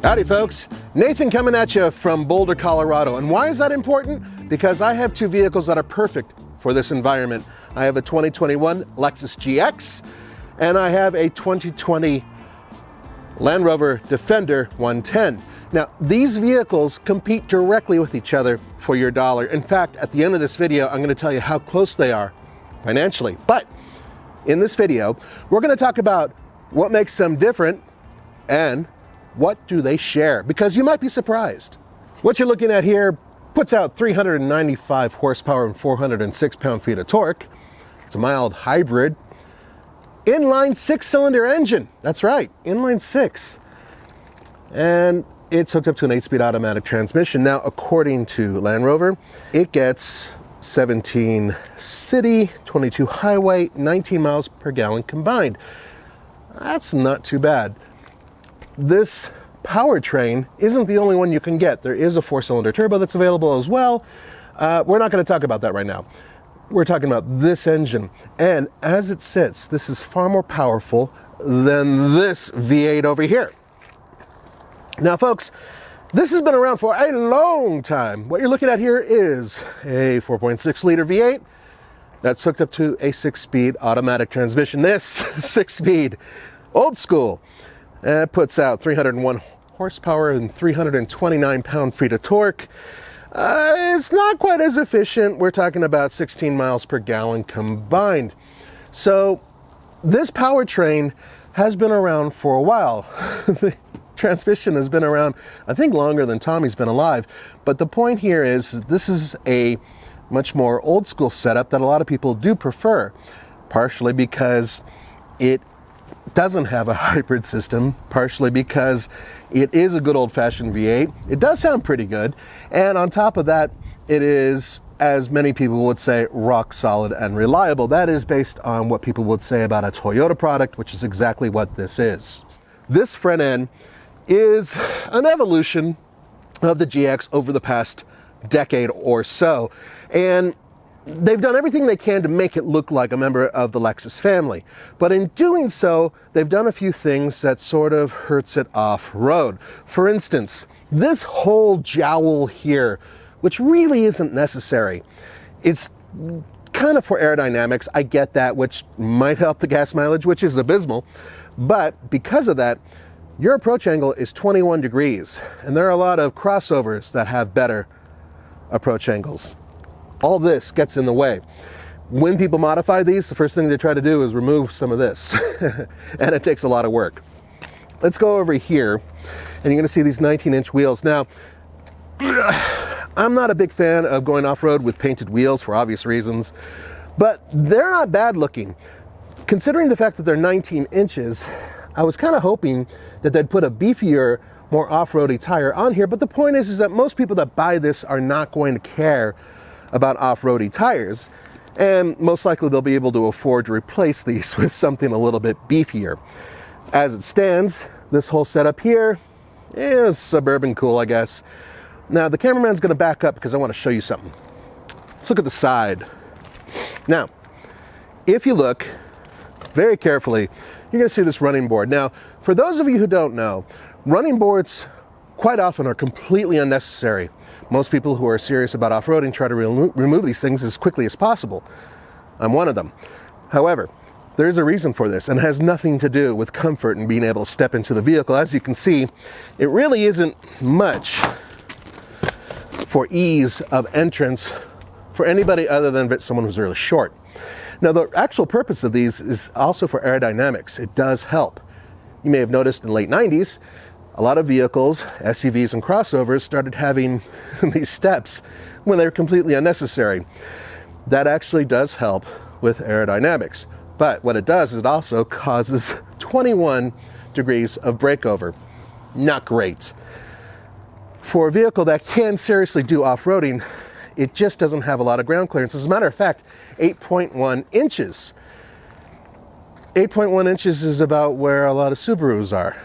Howdy folks, Nathan coming at you from Boulder, Colorado. And why is that important? Because I have two vehicles that are perfect for this environment. I have a 2021 Lexus GX and I have a 2020 Land Rover Defender 110. Now, these vehicles compete directly with each other for your dollar. In fact, at the end of this video, I'm going to tell you how close they are financially. But in this video, we're going to talk about what makes them different and what do they share? Because you might be surprised. What you're looking at here puts out 395 horsepower and 406 pound-feet of torque. It's a mild hybrid. Inline 6-cylinder engine. That's right, inline 6. And it's hooked up to an 8-speed automatic transmission. Now, according to Land Rover, it gets 17 city, 22 highway, 19 miles per gallon combined. That's not too bad. This powertrain isn't the only one you can get. There is a 4-cylinder turbo that's available as well. We're not going to talk about that right now. We're talking about this engine. And as it sits, this is far more powerful than this V8 over here. Now, folks, this has been around for a long time. What you're looking at here is a 4.6 liter V8 that's hooked up to a 6-speed automatic transmission. This 6-speed, old school. It puts out 301 horsepower and 329 pound-feet of torque. It's not quite as efficient. We're talking about 16 miles per gallon combined. So this powertrain has been around for a while. The transmission has been around, I think, longer than Tommy's been alive. But the point here is this is a much more old school setup that a lot of people do prefer, partially because it doesn't have a hybrid system, partially because it is a good old-fashioned V8. It does sound pretty good, and on top of that, it is, as many people would say, rock solid and reliable. That is based on what people would say about a Toyota product, which is exactly what this is. This front end is an evolution of the GX over the past decade or so, and they've done everything they can to make it look like a member of the Lexus family. But in doing so, they've done a few things that sort of hurts it off-road. For instance, this whole jowl here, which really isn't necessary. It's kind of for aerodynamics. I get that, which might help the gas mileage, which is abysmal. But because of that, your approach angle is 21 degrees. And there are a lot of crossovers that have better approach angles. All this gets in the way. When people modify these, the first thing they try to do is remove some of this. And it takes a lot of work. Let's go over here, and you're going to see these 19-inch wheels. Now, I'm not a big fan of going off-road with painted wheels for obvious reasons, but they're not bad looking. Considering the fact that they're 19 inches, I was kind of hoping that they'd put a beefier, more off-roady tire on here, but the point is that most people that buy this are not going to care about off-roady tires, and most likely they'll be able to afford to replace these with something a little bit beefier. As it stands, this whole setup here is suburban cool, I guess. Now, the cameraman's going to back up because I want to show you something. Let's look at the side. Now, if you look very carefully, you're going to see this running board. Now, for those of you who don't know, running boards quite often are completely unnecessary. Most people who are serious about off-roading try to remove these things as quickly as possible. I'm one of them. However, there's a reason for this, and it has nothing to do with comfort and being able to step into the vehicle. As you can see, it really isn't much for ease of entrance for anybody other than someone who's really short. Now, the actual purpose of these is also for aerodynamics. It does help. You may have noticed in the late 90s, a lot of vehicles, SUVs and crossovers, started having these steps when they're completely unnecessary. That actually does help with aerodynamics. But what it does is it also causes 21 degrees of breakover. Not great. For a vehicle that can seriously do off-roading, it just doesn't have a lot of ground clearance. As a matter of fact, 8.1 inches. 8.1 inches is about where a lot of Subarus are.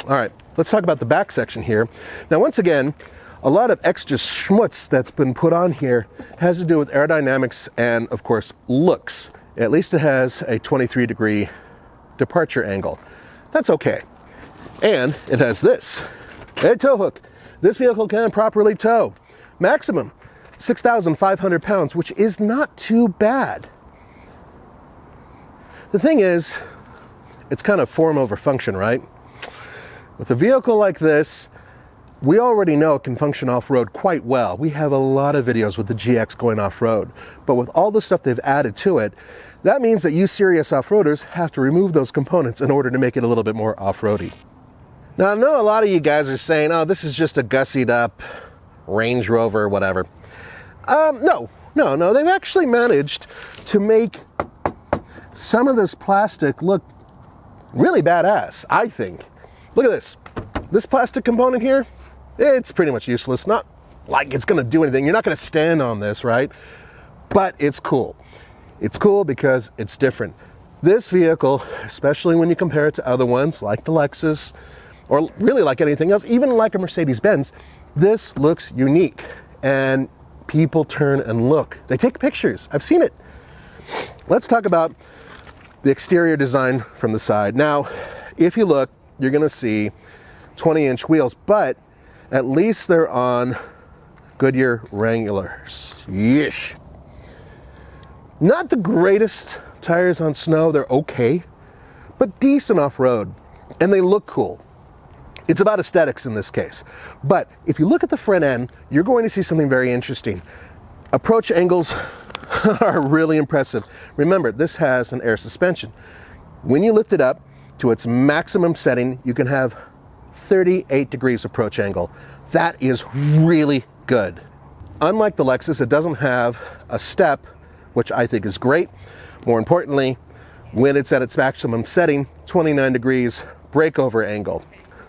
All right, let's talk about the back section here. Now, once again, a lot of extra schmutz that's been put on here has to do with aerodynamics and, of course, looks. At least it has a 23-degree departure angle. That's okay. And it has this, a tow hook. This vehicle can properly tow. Maximum 6,500 pounds, which is not too bad. The thing is, it's kind of form over function, right? With a vehicle like this, we already know it can function off-road quite well. We have a lot of videos with the GX going off-road, but with all the stuff they've added to it, that means that you serious off-roaders have to remove those components in order to make it a little bit more off-roady. Now, I know a lot of you guys are saying, oh, this is just a gussied up Range Rover, whatever. No, they've actually managed to make some of this plastic look really badass, I think. Look at this. This plastic component here, it's pretty much useless. Not like it's gonna do anything. You're not gonna stand on this, right? But it's cool. It's cool because it's different. This vehicle, especially when you compare it to other ones like the Lexus, or really like anything else, even like a Mercedes-Benz, this looks unique. And people turn and look. They take pictures. I've seen it. Let's talk about the exterior design from the side. Now, if you look, you're gonna see 20-inch wheels, but at least they're on Goodyear Wranglers. Yeesh. Not the greatest tires on snow, they're okay, but decent off-road, and they look cool. It's about aesthetics in this case. But if you look at the front end, you're going to see something very interesting. Approach angles are really impressive. Remember, this has an air suspension. When you lift it up to its maximum setting, you can have 38 degrees approach angle. That is really good. Unlike the Lexus, it doesn't have a step, which I think is great. More importantly, when it's at its maximum setting, 29 degrees breakover angle.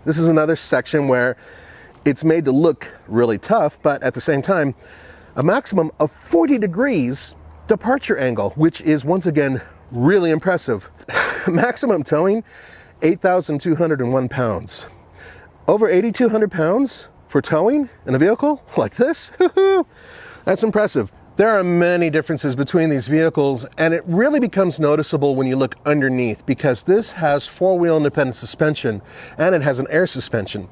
This is another section where it's made to look really tough, but at the same time, a maximum of 40 degrees departure angle, which is once again really impressive. Maximum towing, 8,201 pounds. Over 8,200 pounds for towing in a vehicle like this? That's impressive. There are many differences between these vehicles, and it really becomes noticeable when you look underneath, because this has four-wheel independent suspension and it has an air suspension.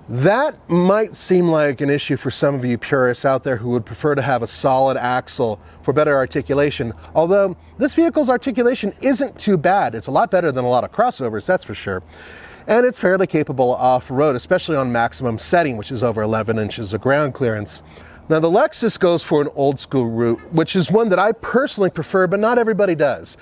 That might seem like an issue for some of you purists out there who would prefer to have a solid axle for better articulation, although this vehicle's articulation isn't too bad. It's a lot better than a lot of crossovers, that's for sure. And it's fairly capable off-road, especially on maximum setting, which is over 11 inches of ground clearance. Now, the Lexus goes for an old school route, which is one that I personally prefer, but not everybody does.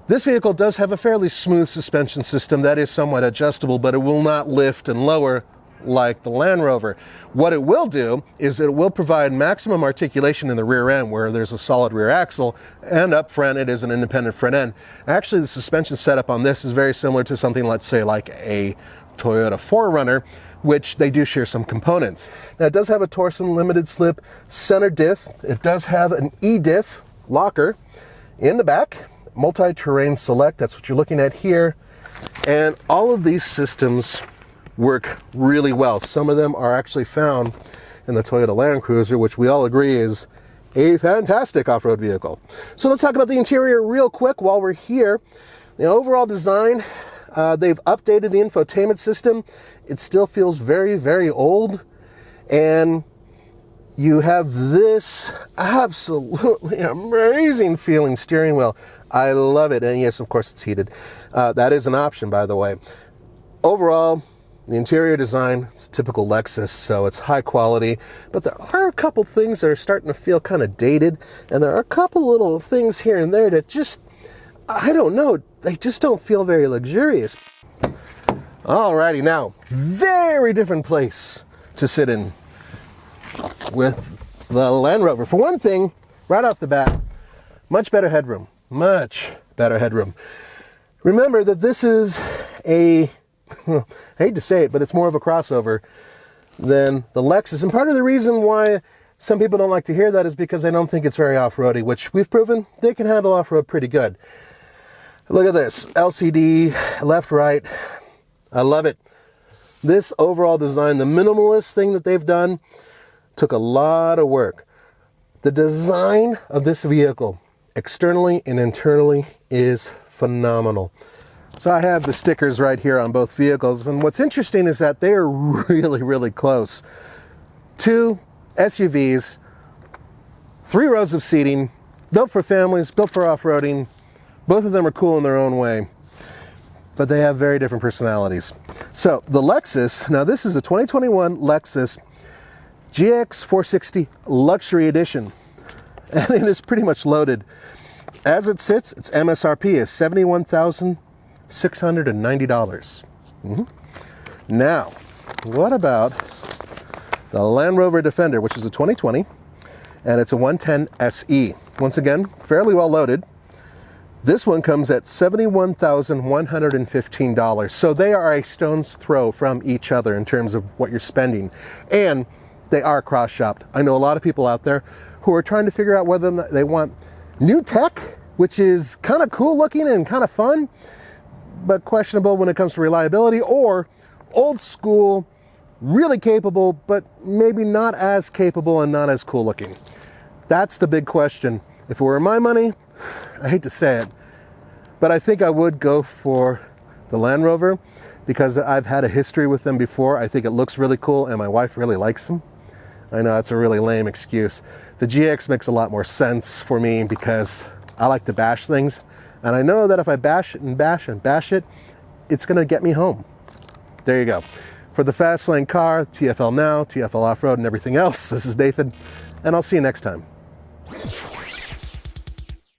This vehicle does have a fairly smooth suspension system that is somewhat adjustable, but it will not lift and lower like the Land Rover. What it will do is it will provide maximum articulation in the rear end where there's a solid rear axle, and up front it is an independent front end. Actually, the suspension setup on this is very similar to something, let's say, like a Toyota 4Runner, which they do share some components. Now, it does have a Torsen limited slip center diff. It does have an E-diff locker in the back, multi-terrain select, that's what you're looking at here. And all of these systems work really well. Some of them are actually found in the Toyota Land Cruiser, which we all agree is a fantastic off-road vehicle. So let's talk about the interior real quick while we're here. The overall design, they've updated the infotainment system. It still feels very, very old. And you have this absolutely amazing feeling steering wheel. I love it. And yes, of course, it's heated. That is an option, by the way. Overall, the interior design is typical Lexus, so it's high quality, but there are a couple things that are starting to feel kind of dated, and there are a couple little things here and there that just, I don't know, they just don't feel very luxurious. Alrighty, now, very different place to sit in with the Land Rover. For one thing, right off the bat, much better headroom, much better headroom. Remember that this is a, I hate to say it, but it's more of a crossover than the Lexus. And part of the reason why some people don't like to hear that is because they don't think it's very off-roady, which we've proven they can handle off-road pretty good. Look at this, LCD, left, right. I love it. This overall design, the minimalist thing that they've done, took a lot of work. The design of this vehicle, externally and internally, is phenomenal. So I have the stickers right here on both vehicles, and what's interesting is that they are really, really close. 2 SUVs, 3 rows of seating, built for families, built for off-roading. Both of them are cool in their own way, but they have very different personalities. So the Lexus, now this is a 2021 Lexus GX 460 Luxury Edition, and it is pretty much loaded. As it sits, its MSRP is $71,690. Now, what about the Land Rover Defender, which is a 2020, and it's a 110 SE. Once again, fairly well loaded. This one comes at $71,115. So they are a stone's throw from each other in terms of what you're spending. And they are cross-shopped. I know a lot of people out there who are trying to figure out whether they want new tech, which is kind of cool looking and kind of fun, but questionable when it comes to reliability, or old school, really capable, but maybe not as capable and not as cool looking. That's the big question. If it were my money, I hate to say it, but I think I would go for the Land Rover because I've had a history with them before. I think it looks really cool and my wife really likes them. I know that's a really lame excuse. The GX makes a lot more sense for me because I like to bash things, and I know that if I bash it and bash and bash it, it's gonna get me home. There you go. For the Fast Lane Car, TFL Now, TFL Off-Road, and everything else, this is Nathan, and I'll see you next time.